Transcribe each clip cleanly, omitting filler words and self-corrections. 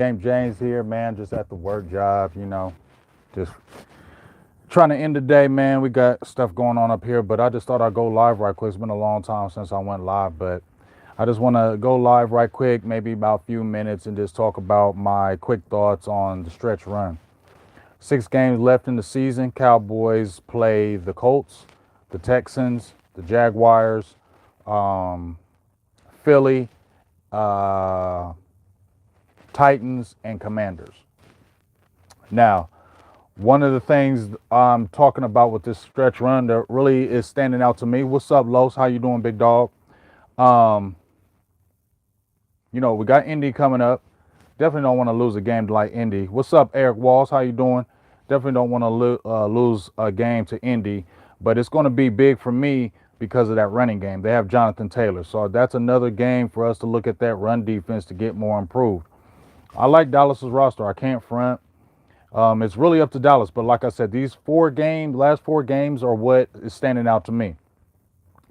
James here, man, just at the work job, just trying to end the day, man. We got stuff going on up here, but I just thought I'd go live right quick. It's been a long time since I went live, but I just want to go live right quick, maybe about a few minutes, and just talk about my quick thoughts on the stretch run. 6 games left in the season. Cowboys play the Colts, the Texans, the Jaguars, um, Philly, uh, Titans, and Commanders. Now, one of the things I'm talking about with this stretch run that really is standing out to me. What's up, Los? How you doing, big dog? Um, we got Indy coming up. Definitely don't want to lose a game like Indy. What's up, Eric Walls? How you doing? Definitely don't want to lose a game to Indy, but it's going to be big for me because of that running game. They have Jonathan Taylor, so that's another game for us to look at that run defense to get more improved. I like Dallas's roster. I can't front. It's really up to Dallas, but like I said, last 4 games are what is standing out to me.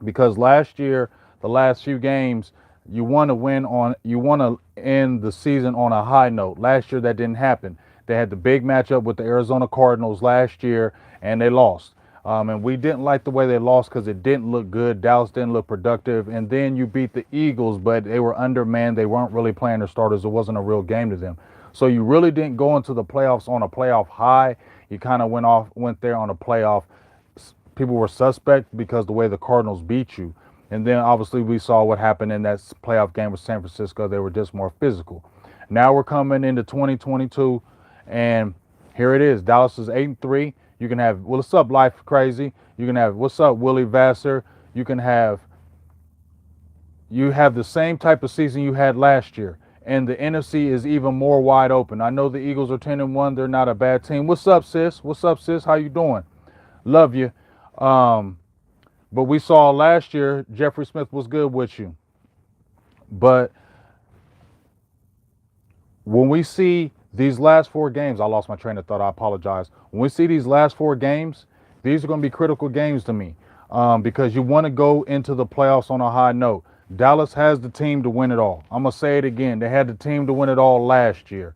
Because last year, the last few games, you want to end the season on a high note. Last year, that didn't happen. They had the big matchup with the Arizona Cardinals last year, and they lost. And we didn't like the way they lost because it didn't look good. Dallas didn't look productive. And then you beat the Eagles, but they were undermanned. They weren't really playing their starters. It wasn't a real game to them. So you really didn't go into the playoffs on a playoff high. You kind of went there on a playoff. People were suspect because the way the Cardinals beat you. And then obviously we saw what happened in that playoff game with San Francisco. They were just more physical. Now we're coming into 2022, and here it is. Dallas is 8-3. You can have what's up, Life Crazy. You can have what's up, Willie Vassar. You have the same type of season you had last year, and the NFC is even more wide open. I know the Eagles are 10-1. They're not a bad team. What's up, sis? What's up, sis? How you doing? Love you. But we saw last year Jeffrey Smith was good with you. But when we see these last 4 games, I lost my train of thought. I apologize. When we see these last 4 games, these are going to be critical games to me because you want to go into the playoffs on a high note. Dallas has the team to win it all. I'm going to say it again. They had the team to win it all last year.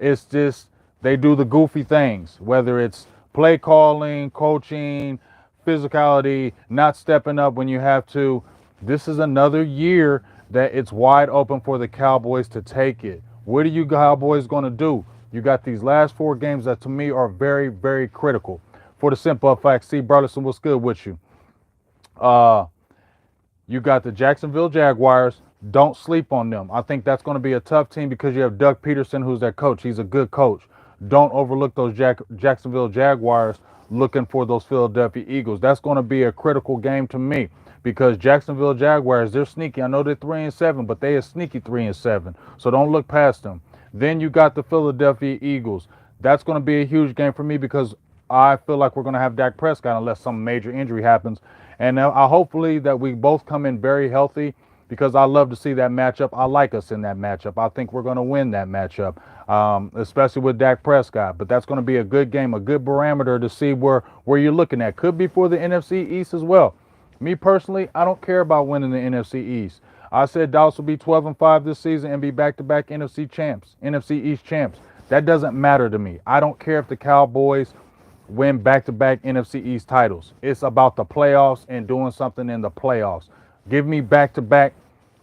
It's just they do the goofy things, whether it's play calling, coaching, physicality, not stepping up when you have to. This is another year that it's wide open for the Cowboys to take it. What are you Cowboys going to do? You got these last 4 games that to me are very, very critical. For the simple fact, Steve Burleson, what's good with you? You got the Jacksonville Jaguars. Don't sleep on them. I think that's going to be a tough team because you have Doug Peterson, who's their coach. He's a good coach. Don't overlook those Jacksonville Jaguars looking for those Philadelphia Eagles. That's going to be a critical game to me because Jacksonville Jaguars, they're sneaky. I know they're 3-7, but they are sneaky 3-7. So don't look past them. Then you got the Philadelphia Eagles. That's going to be a huge game for me because I feel like we're going to have Dak Prescott unless some major injury happens. And I hopefully that we both come in very healthy because I love to see that matchup. I like us in that matchup. I think we're going to win that matchup, especially with Dak Prescott. But that's going to be a good game, a good barometer to see where you're looking at. Could be for the NFC East as well. Me personally, I don't care about winning the NFC East. I said Dallas will be 12-5 this season and be back-to-back NFC East champs. That doesn't matter to me. I don't care if the Cowboys win back-to-back NFC East titles. It's about the playoffs and doing something in the playoffs. Give me back-to-back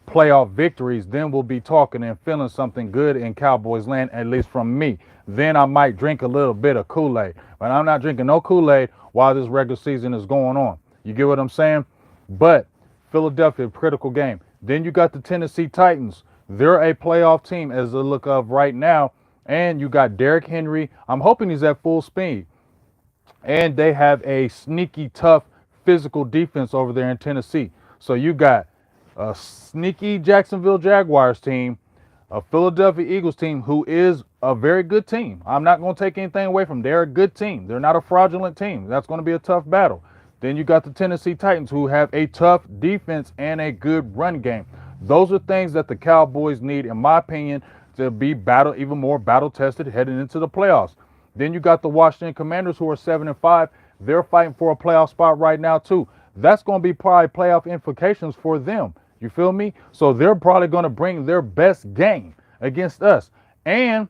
playoff victories, then we'll be talking and feeling something good in Cowboys land, at least from me. Then I might drink a little bit of Kool-Aid. But I'm not drinking no Kool-Aid while this regular season is going on. You get what I'm saying? But Philadelphia, critical game. Then you got the Tennessee Titans. They're a playoff team as they look of right now. And you got Derrick Henry. I'm hoping he's at full speed. And they have a sneaky, tough, physical defense over there in Tennessee. So you got a sneaky Jacksonville Jaguars team, a Philadelphia Eagles team who is a very good team. I'm not going to take anything away from them. They're a good team. They're not a fraudulent team. That's going to be a tough battle. Then you got the Tennessee Titans who have a tough defense and a good run game. Those are things that the Cowboys need, in my opinion, to be even more battle-tested heading into the playoffs. Then you got the Washington Commanders who are 7-5. They're fighting for a playoff spot right now too. That's going to be probably playoff implications for them. You feel me? So they're probably going to bring their best game against us. And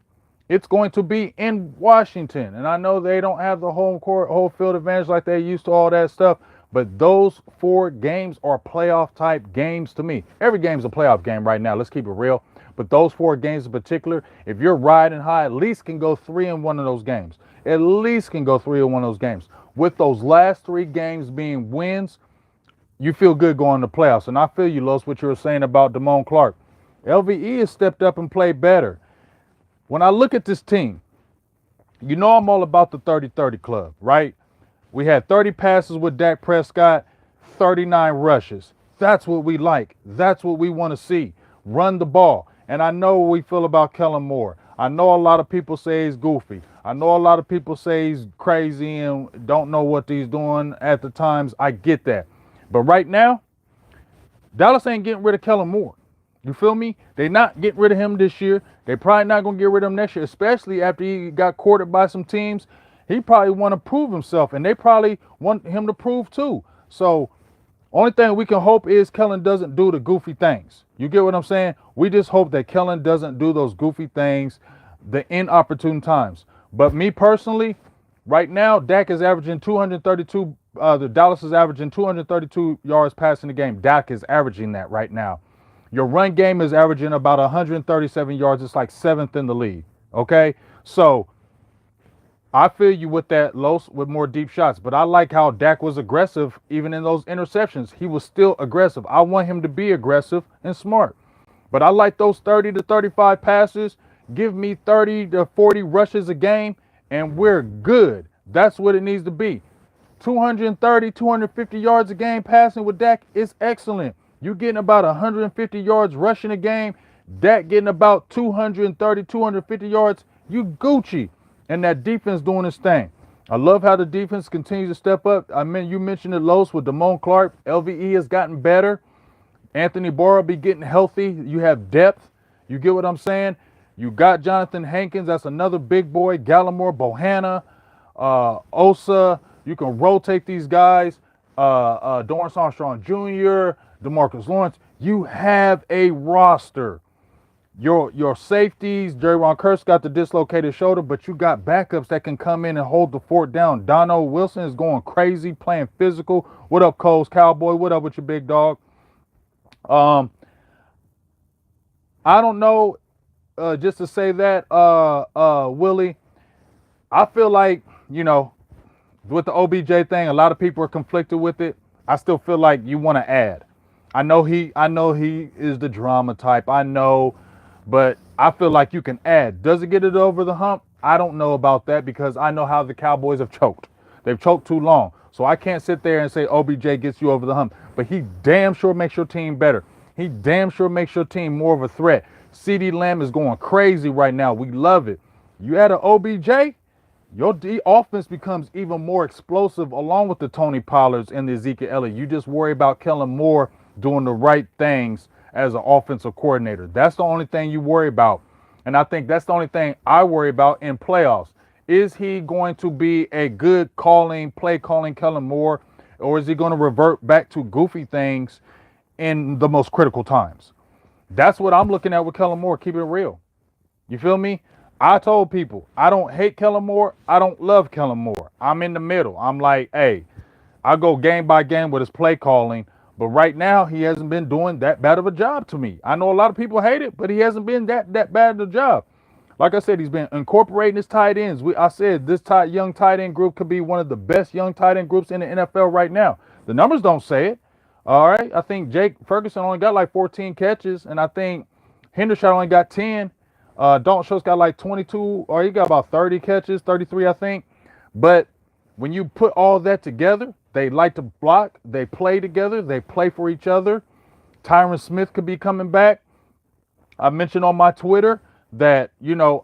it's going to be in Washington. And I know they don't have the home court, whole field advantage like they used to, all that stuff. But those 4 games are playoff type games to me. Every game's a playoff game right now. Let's keep it real. But those 4 games in particular, if you're riding high, at least can go 3 in one of those games. At least can go 3 in one of those games. With those last 3 games being wins, you feel good going to playoffs. And I feel you, Los, what you were saying about Damone Clark. LVE has stepped up and played better. When I look at this team, you know I'm all about the 30-30 club, right? We had 30 passes with Dak Prescott, 39 rushes. That's what we like. That's what we want to see. Run the ball. And I know what we feel about Kellen Moore. I know a lot of people say he's goofy. I know a lot of people say he's crazy and don't know what he's doing at the times. I get that. But right now, Dallas ain't getting rid of Kellen Moore. You feel me? They're not getting rid of him this year. They probably not going to get rid of him next year, especially after he got courted by some teams. He probably want to prove himself, and they probably want him to prove too. So only thing we can hope is Kellen doesn't do the goofy things. You get what I'm saying? We just hope that Kellen doesn't do those goofy things, the inopportune times. But me personally, right now, Dak is averaging 232. The Dallas is averaging 232 yards passing the game. Dak is averaging that right now. Your run game is averaging about 137 yards. It's like 7th in the league. Okay? So I feel you with that, Los, with more deep shots. But I like how Dak was aggressive even in those interceptions. He was still aggressive. I want him to be aggressive and smart. But I like those 30 to 35 passes. Give me 30 to 40 rushes a game, and we're good. That's what it needs to be. 230, 250 yards a game passing with Dak is excellent. You're getting about 150 yards rushing a game. Dak getting about 230, 250 yards. You Gucci. And that defense doing its thing. I love how the defense continues to step up. I mean, you mentioned it, Los, with Damone Clark. LVE has gotten better. Anthony Barr be getting healthy. You have depth. You get what I'm saying? You got Jonathan Hankins. That's another big boy. Gallimore, Bohanna, Osa. You can rotate these guys. Dorrance Armstrong Jr., DeMarcus Lawrence. You have a roster. Your safeties, Jaron Curse got the dislocated shoulder, but you got backups that can come in and hold the fort down. Dono Wilson is going crazy, playing physical. What up, Coles Cowboy? What up with your big dog? I don't know, just to say that, Willie, I feel like, with the OBJ thing, a lot of people are conflicted with it. I still feel like you want to add. I know he is the drama type. I know, but I feel like you can add. Does it get it over the hump? I don't know about that because I know how the Cowboys have choked. They've choked too long. So I can't sit there and say OBJ gets you over the hump. But he damn sure makes your team better. He damn sure makes your team more of a threat. CeeDee Lamb is going crazy right now. We love it. You add an OBJ, your offense becomes even more explosive along with the Tony Pollards and the Ezekiel Elliott. You just worry about Kellen Moore doing the right things as an offensive coordinator. That's the only thing you worry about. And I think that's the only thing I worry about in playoffs. Is he going to be a good play calling Kellen Moore, or is he going to revert back to goofy things in the most critical times? That's what I'm looking at with Kellen Moore. Keep it real. You feel me? I told people, I don't hate Kellen Moore. I don't love Kellen Moore. I'm in the middle. I'm like, hey, I go game by game with his play calling. But right now, he hasn't been doing that bad of a job to me. I know a lot of people hate it, but he hasn't been that bad of a job. Like I said, he's been incorporating his tight ends. I said this young tight end group could be one of the best young tight end groups in the NFL right now. The numbers don't say it. All right. I think Jake Ferguson only got like 14 catches, and I think Hendershot only got 10. Dalton Schultz got like 22, or he got about 30 catches, 33, I think. But when you put all that together, they like to block. They play together. They play for each other. Tyron Smith could be coming back. I mentioned on my Twitter that, y'all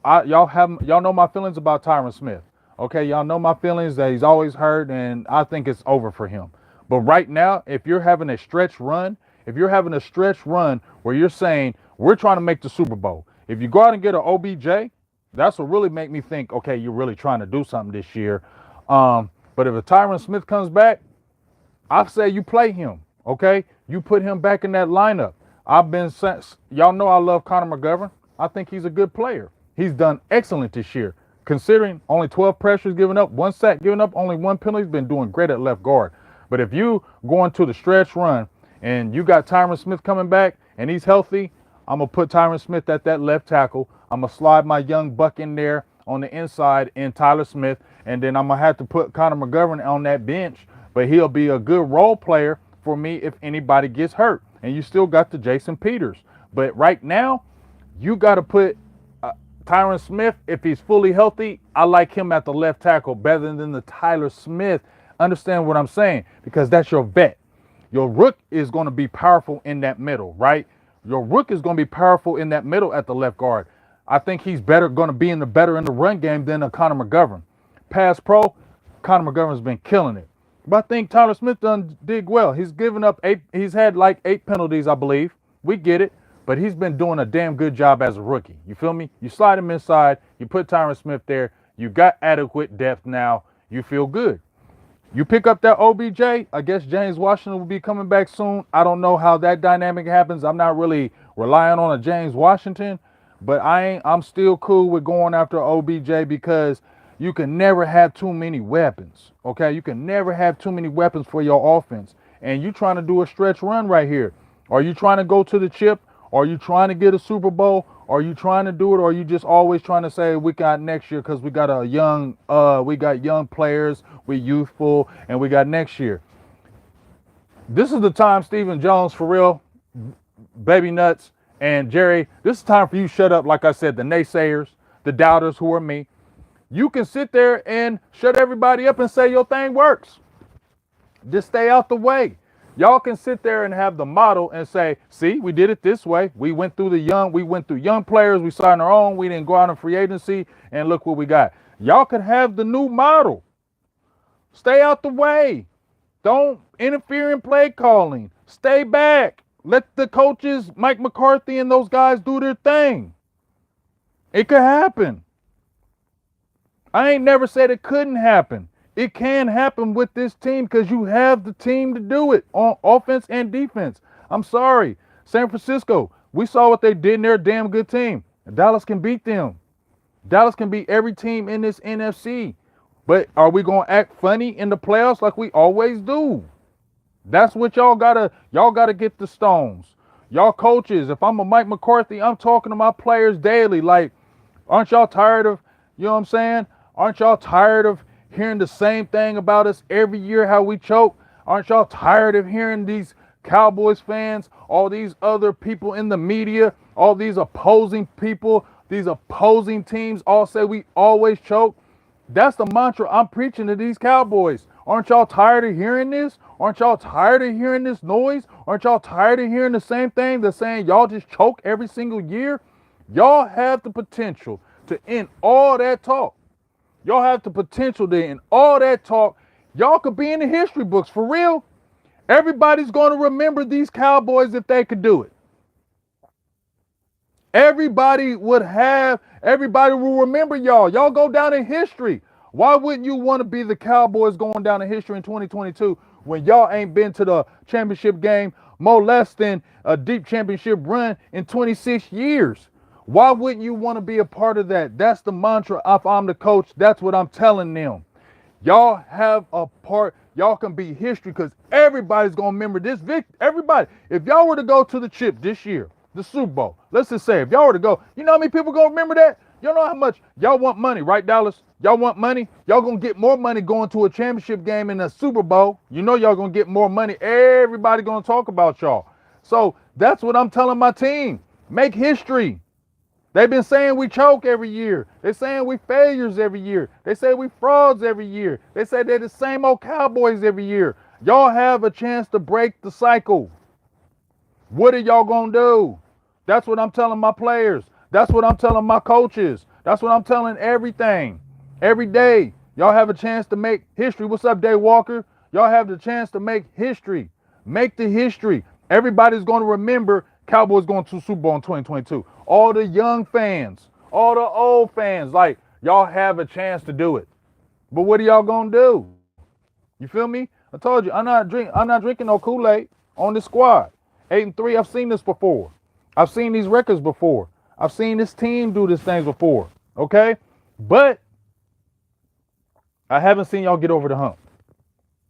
know my feelings about Tyron Smith. Okay, y'all know my feelings that he's always hurt, and I think it's over for him. But right now, if you're having a stretch run where you're saying, we're trying to make the Super Bowl, if you go out and get an OBJ, that's what really make me think, okay, you're really trying to do something this year. But if a Tyron Smith comes back, I say you play him, okay? You put him back in that lineup. Y'all know I love Connor McGovern. I think he's a good player. He's done excellent this year. Considering only 12 pressures given up, 1 sack given up, only 1 penalty, he's been doing great at left guard. But if you go into the stretch run and you got Tyron Smith coming back and he's healthy, I'm going to put Tyron Smith at that left tackle. I'm going to slide my young buck in there on the inside in Tyler Smith. And then I'm going to have to put Connor McGovern on that bench. But he'll be a good role player for me if anybody gets hurt. And you still got the Jason Peters. But right now, you got to put Tyron Smith, if he's fully healthy, I like him at the left tackle better than the Tyler Smith. Understand what I'm saying? Because that's your vet. Your rook is going to be powerful in that middle, right? Your rook is going to be powerful in that middle at the left guard. I think he's going to be in the run game than a Connor McGovern. Pass pro, Connor McGovern's been killing it. But I think Tyler Smith did well. He's given up he's had like 8 penalties, I believe. We get it. But he's been doing a damn good job as a rookie. You feel me? You slide him inside. You put Tyron Smith there. You got adequate depth now. You feel good. You pick up that OBJ. I guess James Washington will be coming back soon. I don't know how that dynamic happens. I'm not really relying on a James Washington. But I'm still cool with going after OBJ because you can never have too many weapons. Okay? You can never have too many weapons for your offense. And you trying to do a stretch run right here. Are you trying to go to the chip? Are you trying to get a Super Bowl? Are you trying to do it? Or are you just always trying to say we got next year because we got young players, we youthful, and we got next year? This is the time, Stephen Jones, for real, Baby Nuts, and Jerry. This is time for you to shut up, like I said, the naysayers, the doubters who are me. You can sit there and shut everybody up and say your thing works. Just stay out the way. Y'all can sit there and have the model and say, see, we did it this way. We went through young players. We signed our own. We didn't go out in free agency. And look what we got. Y'all could have the new model. Stay out the way. Don't interfere in play calling. Stay back. Let the coaches, Mike McCarthy and those guys, do their thing. It could happen. I ain't never said it couldn't happen. It can happen with this team because you have the team to do it on offense and defense. I'm sorry. San Francisco, we saw what they did and they're a damn good team. Dallas can beat them. Dallas can beat every team in this NFC. But are we going to act funny in the playoffs like we always do? That's what y'all gotta get the stones. Y'all coaches, if I'm a Mike McCarthy, I'm talking to my players daily. Like, aren't y'all tired of, you know what I'm saying? Aren't y'all tired of hearing the same thing about us every year, how we choke? Aren't y'all tired of hearing these Cowboys fans, all these other people in the media, all these opposing people, these opposing teams all say we always choke? That's the mantra I'm preaching to these Cowboys. Aren't y'all tired of hearing this? Aren't y'all tired of hearing this noise? Aren't y'all tired of hearing the same thing? They're saying y'all just choke every single year. Y'all have the potential to end all that talk. Y'all have the potential to end all that talk. Y'all could be in the history books for real. Everybody's going to remember these Cowboys if they could do it. Everybody will remember y'all. Y'all go down in history. Why wouldn't you want to be the Cowboys going down in history in 2022 when y'all ain't been to the championship game more less than a deep championship run in 26 years? Why wouldn't you want to be a part of that? That's the mantra. If I'm the coach, that's what I'm telling them. Y'all have a part. Y'all can be history because everybody's going to remember this victory. Everybody. If y'all were to go to the chip this year, the Super Bowl, let's just say if y'all were to go, you know how many people going to remember that? Y'all know how much y'all want money, right, Dallas? Y'all want money? Y'all going to get more money going to a championship game in the Super Bowl. You know y'all going to get more money. Everybody going to talk about y'all. So that's what I'm telling my team. Make history. They've been saying we choke every year. They're saying we failures every year. They say we frauds every year. They say they're the same old Cowboys every year. Y'all have a chance to break the cycle. What are y'all going to do? That's what I'm telling my players. That's what I'm telling my coaches. That's what I'm telling everything. Every day, y'all have a chance to make history. What's up, Dave Walker? Y'all have the chance to make history. Make the history. Everybody's going to remember Cowboys going to Super Bowl in 2022. All the young fans, all the old fans, like, y'all have a chance to do it. But what are y'all going to do? You feel me? I told you, I'm not drinking no Kool-Aid on this squad. 8-3, I've seen this before. I've seen these records before. I've seen this team do these things before, okay? But I haven't seen y'all get over the hump.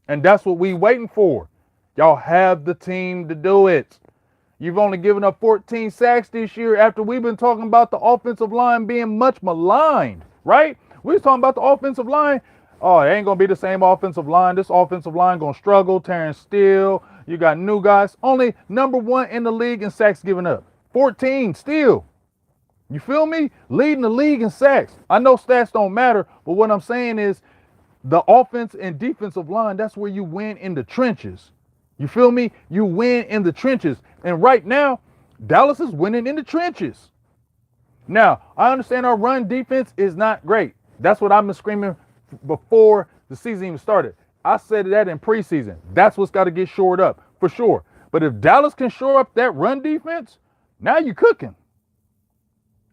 And that's what we waiting for. Y'all have the team to do it. You've only given up 14 sacks this year after we've been talking about the offensive line being much maligned, right? We was talking about the offensive line. Oh, it ain't going to be the same offensive line. This offensive line going to struggle. Terrence Steele. You got new guys. Only number 1 in the league in sacks given up. 14 still. You feel me? Leading the league in sacks. I know stats don't matter, but what I'm saying is the offense and defensive line, that's where you win in the trenches. You feel me? You win in the trenches. And right now, Dallas is winning in the trenches. Now, I understand our run defense is not great. That's what I've been screaming before the season even started. I said that in preseason. That's what's got to get shored up, for sure. But if Dallas can shore up that run defense, now you're cooking.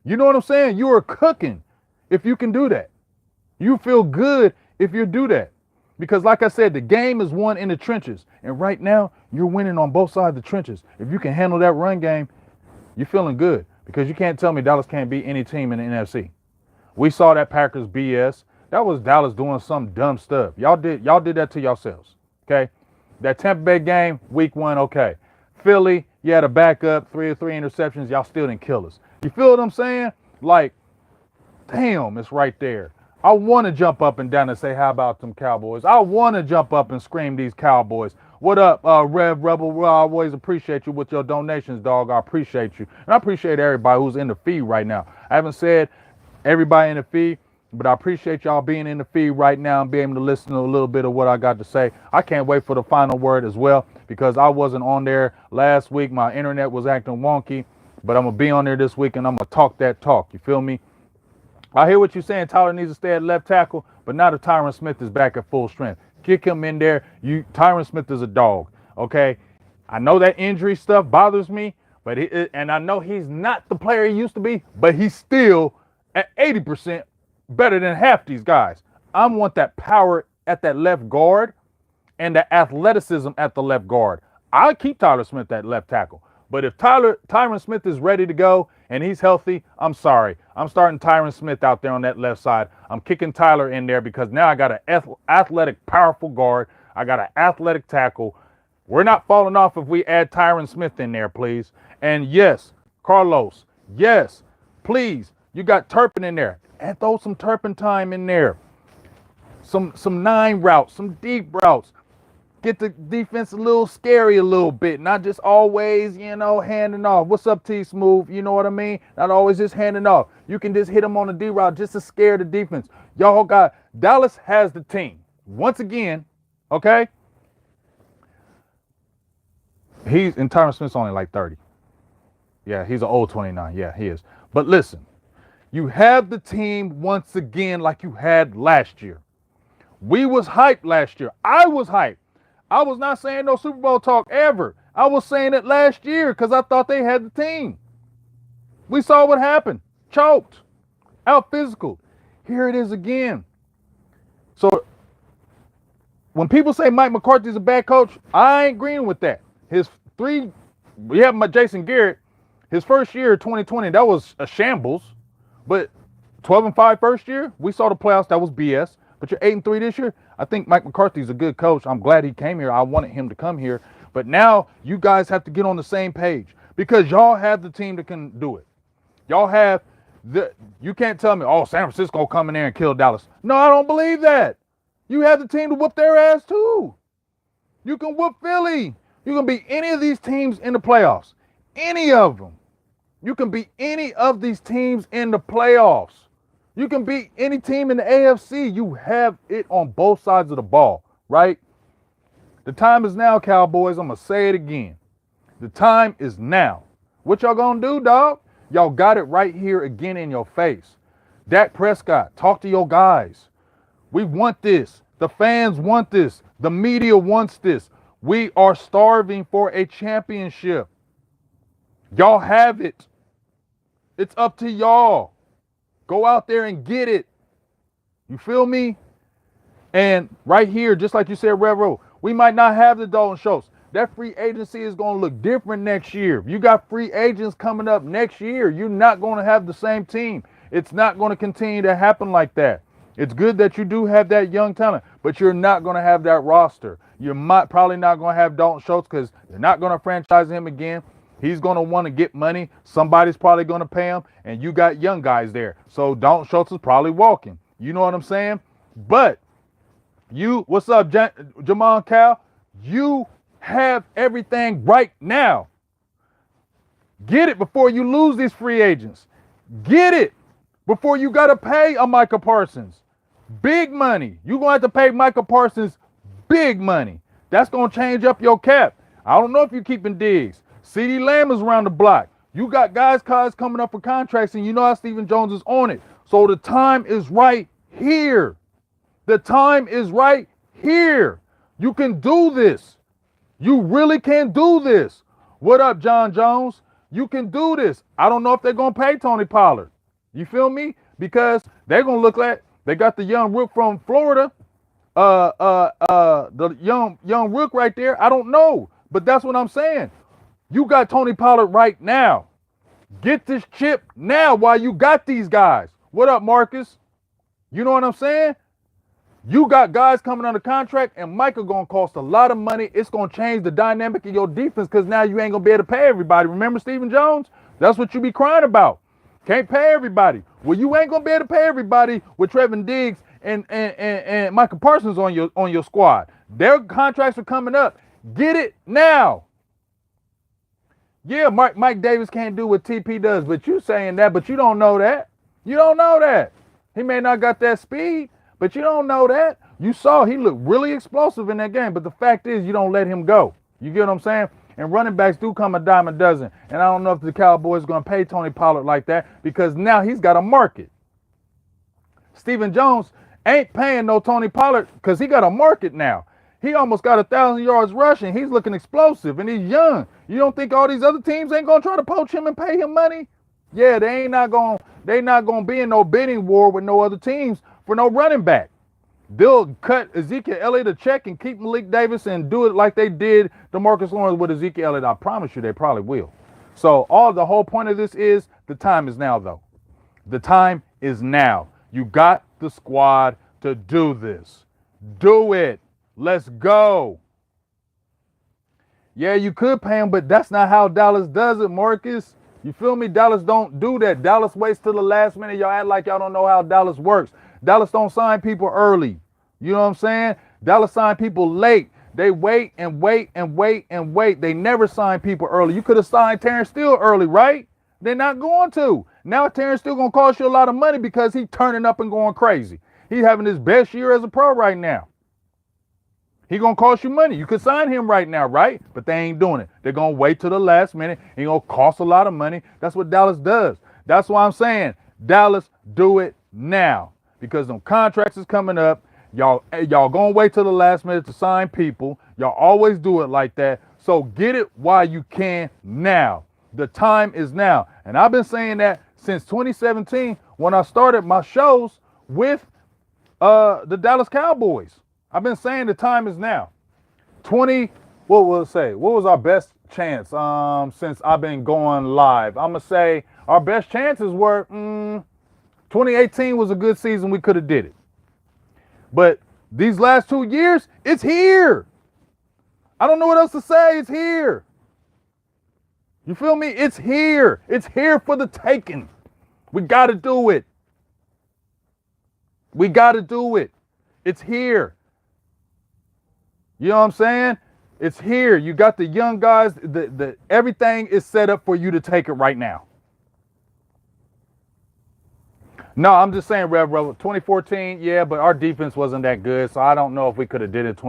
You know what I'm saying? You are cooking if you can do that. You feel good if you do that. Because like I said, the game is won in the trenches. And right now, you're winning on both sides of the trenches. If you can handle that run game, you're feeling good. Because you can't tell me Dallas can't beat any team in the NFC. We saw that Packers BS. That was Dallas doing some dumb stuff. Y'all did that to yourselves. Okay? That Tampa Bay game, week 1, okay. Philly, you had a backup, 3 of 3 interceptions. Y'all still didn't kill us. You feel what I'm saying? Like, damn, it's right there. I want to jump up and down and say, how about them Cowboys? I want to jump up and scream these Cowboys. What up, Rev Rebel? Well, I always appreciate you with your donations, dog. I appreciate you. And I appreciate everybody who's in the feed right now. I haven't said everybody in the feed, but I appreciate y'all being in the feed right now and being able to listen to a little bit of what I got to say. I can't wait for the final word as well because I wasn't on there last week. My internet was acting wonky, but I'm going to be on there this week and I'm going to talk that talk. You feel me? I hear what you're saying. Tyler needs to stay at left tackle, but now that Tyron Smith is back at full strength. Kick him in there. Tyron Smith is a dog, okay? I know that injury stuff bothers me, but and I know he's not the player he used to be, but he's still at 80% better than half these guys. I want that power at that left guard and the athleticism at the left guard. I'll keep Tyler Smith at left tackle. But if Tyron Smith is ready to go and he's healthy, I'm sorry. I'm starting Tyron Smith out there on that left side. I'm kicking Tyler in there because now I got an athletic, powerful guard. I got an athletic tackle. We're not falling off if we add Tyron Smith in there, please. And yes, Carlos, yes, please. You got Turpin in there. And throw some turpentine in there. Some 9 routes, some deep routes. Get the defense a little scary a little bit, not just always, handing off. What's up, T-Smooth? You know what I mean? Not always just handing off. You can just hit them on the D route just to scare the defense. Y'all got, Dallas has the team. Once again, okay? And Tyron Smith's only like 30. Yeah, he's an old 29. Yeah, he is. But listen, you have the team once again like you had last year. We was hyped last year. I was hyped. I was not saying no Super Bowl talk ever. I was saying it last year because I thought they had the team. We saw what happened. Choked. Out physical. Here it is again. So when people say Mike McCarthy's a bad coach, I ain't agreeing with that. We have my Jason Garrett. His first year, 2020, that was a shambles. But 12-5 first year, we saw the playoffs. That was BS. But you're 8-3 this year. I think Mike McCarthy's a good coach. I'm glad he came here. I wanted him to come here. But now you guys have to get on the same page because y'all have the team that can do it. Y'all have you can't tell me, oh, San Francisco come in there and kill Dallas. No, I don't believe that. You have the team to whoop their ass too. You can whoop Philly. You can beat any of these teams in the playoffs. Any of them. You can beat any of these teams in the playoffs. You can beat any team in the AFC. You have it on both sides of the ball, right? The time is now, Cowboys. I'm going to say it again. The time is now. What y'all going to do, dog? Y'all got it right here again in your face. Dak Prescott, talk to your guys. We want this. The fans want this. The media wants this. We are starving for a championship. Y'all have it. It's up to y'all. Go out there and get it. You feel me? And right here, just like you said, Rev, we might not have the Dalton Schultz. That free agency is going to look different next year. If you got free agents coming up next year, you're not going to have the same team. It's not going to continue to happen like that. It's good that you do have that young talent, but you're not going to have that roster. You're probably not going to have Dalton Schultz because they're not going to franchise him again. He's going to want to get money. Somebody's probably going to pay him, and you got young guys there. So Dalton Schultz is probably walking. You know what I'm saying? But what's up, Jamal Cal? You have everything right now. Get it before you lose these free agents. Get it before you got to pay a Micah Parsons. Big money. You're going to have to pay Micah Parsons big money. That's going to change up your cap. I don't know if you're keeping Diggs. CeeDee Lamb is around the block. You got guys coming up for contracts, and you know how Stephen Jones is on it. So the time is right here. The time is right here. You can do this. You really can do this. What up, John Jones? You can do this. I don't know if they're going to pay Tony Pollard. You feel me? Because they're going to look like they got the young rook from Florida. The young rook right there. I don't know. But that's what I'm saying. You got Tony Pollard right now. Get this chip now while you got these guys. What up, Marcus? You know what I'm saying? You got guys coming under contract, and Micah going to cost a lot of money. It's going to change the dynamic of your defense because now you ain't going to be able to pay everybody. Remember Stephen Jones? That's what you be crying about. Can't pay everybody. Well, you ain't going to be able to pay everybody with Trevin Diggs and Micah Parsons on your squad. Their contracts are coming up. Get it now. Yeah, Mike Davis can't do what TP does, but you saying that, but you don't know that. You don't know that. He may not got that speed, but you don't know that. You saw he looked really explosive in that game, but the fact is you don't let him go. You get what I'm saying? And running backs do come a dime a dozen. And I don't know if the Cowboys are going to pay Tony Pollard like that because now he's got a market. Stephen Jones ain't paying no Tony Pollard because he got a market now. He almost got 1,000 yards rushing. He's looking explosive, and he's young. You don't think all these other teams ain't going to try to poach him and pay him money? Yeah, they not going to be in no bidding war with no other teams for no running back. They'll cut Ezekiel Elliott a check and keep Malik Davis and do it like they did DeMarcus Lawrence with Ezekiel Elliott. I promise you they probably will. So the whole point of this is the time is now, though. The time is now. You got the squad to do this. Do it. Let's go. Yeah, you could pay him, but that's not how Dallas does it, Marcus. You feel me? Dallas don't do that. Dallas waits till the last minute. Y'all act like y'all don't know how Dallas works. Dallas don't sign people early. You know what I'm saying? Dallas sign people late. They wait and wait and wait and wait. They never sign people early. You could have signed Terrence Steele early, right? They're not going to. Now Terrence Steele going to cost you a lot of money because he's turning up and going crazy. He's having his best year as a pro right now. He going to cost you money. You could sign him right now, right? But they ain't doing it. They're going to wait till the last minute. He going to cost a lot of money. That's what Dallas does. That's why I'm saying, Dallas, do it now. Because them contracts is coming up. Y'all going to wait till the last minute to sign people. Y'all always do it like that. So get it while you can now. The time is now. And I've been saying that since 2017 when I started my shows with the Dallas Cowboys. I've been saying the time is now. What was our best chance since I've been going live? I'm going to say our best chances were 2018 was a good season. We could have did it. But these last 2 years, it's here. I don't know what else to say. It's here. You feel me? It's here. It's here for the taking. We got to do it. We got to do it. It's here. You know what I'm saying? It's here. You got the young guys. Everything is set up for you to take it right now. No, I'm just saying, Rev, 2014, yeah, but our defense wasn't that good, so I don't know if we could have did it.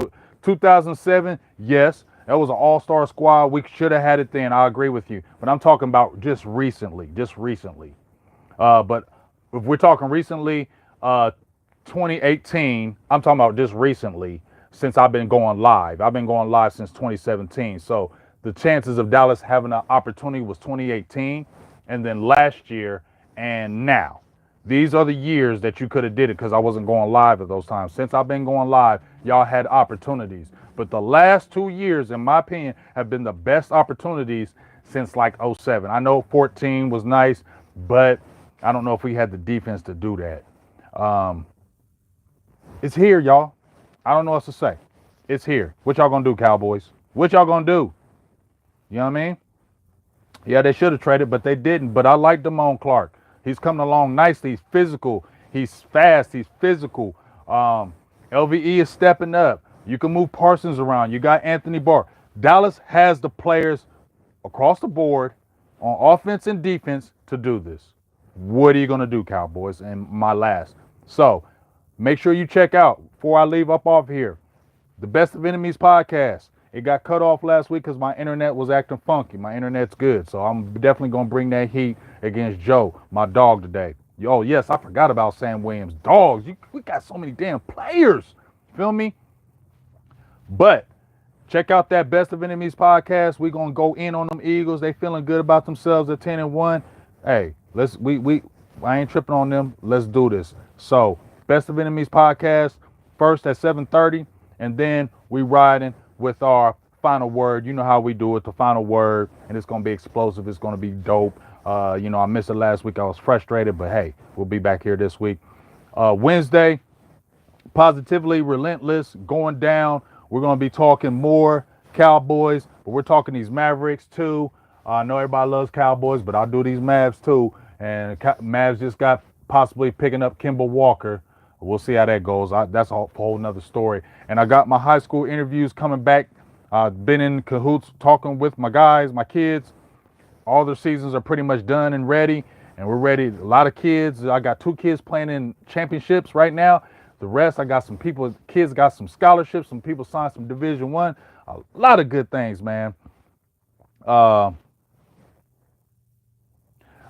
2007, yes, that was an all-star squad. We should have had it then. I agree with you. But I'm talking about just recently. But if we're talking recently, 2018, I'm talking about just recently since I've been going live. I've been going live since 2017. So the chances of Dallas having an opportunity was 2018 and then last year and now. These are the years that you could have did it because I wasn't going live at those times. Since I've been going live, y'all had opportunities. But the last 2 years, in my opinion, have been the best opportunities since like '07. I know 14 was nice, but I don't know if we had the defense to do that. Um, it's here, y'all. I don't know what to say. It's here. What y'all gonna do, Cowboys? What y'all gonna do? You know what I mean? Yeah, they should have traded, but they didn't. But I like Damone Clark. He's coming along nicely. He's physical. He's fast. He's physical. LVE is stepping up. You can move Parsons around. You got Anthony Barr. Dallas has the players across the board on offense and defense to do this. What are you going to do, Cowboys? And my last. So make sure you check out, before I leave up off here, the Best of Enemies podcast. It got cut off last week because my internet was acting funky. My internet's good, so I'm definitely going to bring that heat against Joe, my dog, today. Oh, yes, I forgot about Sam Williams. Dogs, we got so many damn players. Feel me? But check out that Best of Enemies podcast. We're going to go in on them Eagles. They feeling good about themselves at 10-1. Hey, I ain't tripping on them. Let's do this. So, Best of Enemies podcast, first at 7:30, and then we riding with our final word. You know how we do it, the final word, and it's going to be explosive. It's going to be dope. I missed it last week. I was frustrated, but hey, we'll be back here this week. Wednesday, Positively Relentless, going down. We're going to be talking more Cowboys, but we're talking these Mavericks too. I know everybody loves Cowboys, but I'll do these Mavs too. And Mavs just got possibly picking up Kemba Walker. We'll see how that goes. That's a whole nother story. And I got my high school interviews coming back. I've been in cahoots talking with my guys, my kids. All their seasons are pretty much done and ready. And we're ready. A lot of kids. I got 2 kids playing in championships right now. The rest, I got some people, kids got some scholarships. Some people signed some Division I. A lot of good things, man. I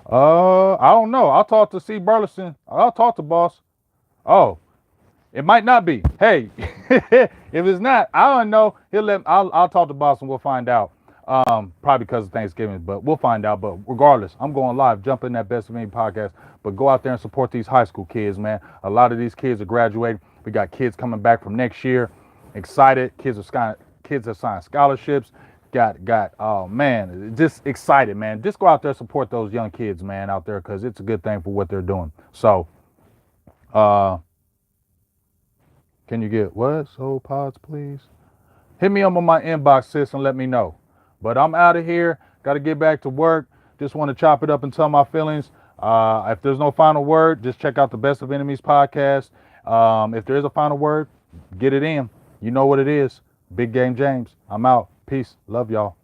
don't know. I'll talk to C. Burleson. I'll talk to boss. Oh, it might not be. Hey, if it's not, I don't know. I'll talk to boss and we'll find out. Probably because of Thanksgiving, but we'll find out. But regardless, I'm going live. Jump in that Best of Me podcast. But go out there and support these high school kids, man. A lot of these kids are graduating. We got kids coming back from next year. Excited. Kids have signed scholarships. Oh man, just excited, man. Just go out there, support those young kids, man, out there, because it's a good thing for what they're doing. So, can you get what? Soul Pods, please? Hit me up on my inbox, sis, and let me know. But I'm out of here. Got to get back to work. Just want to chop it up and tell my feelings. If there's no final word, just check out the Best of Enemies podcast. If there is a final word, get it in. You know what it is. Big Game James. I'm out. Peace. Love y'all.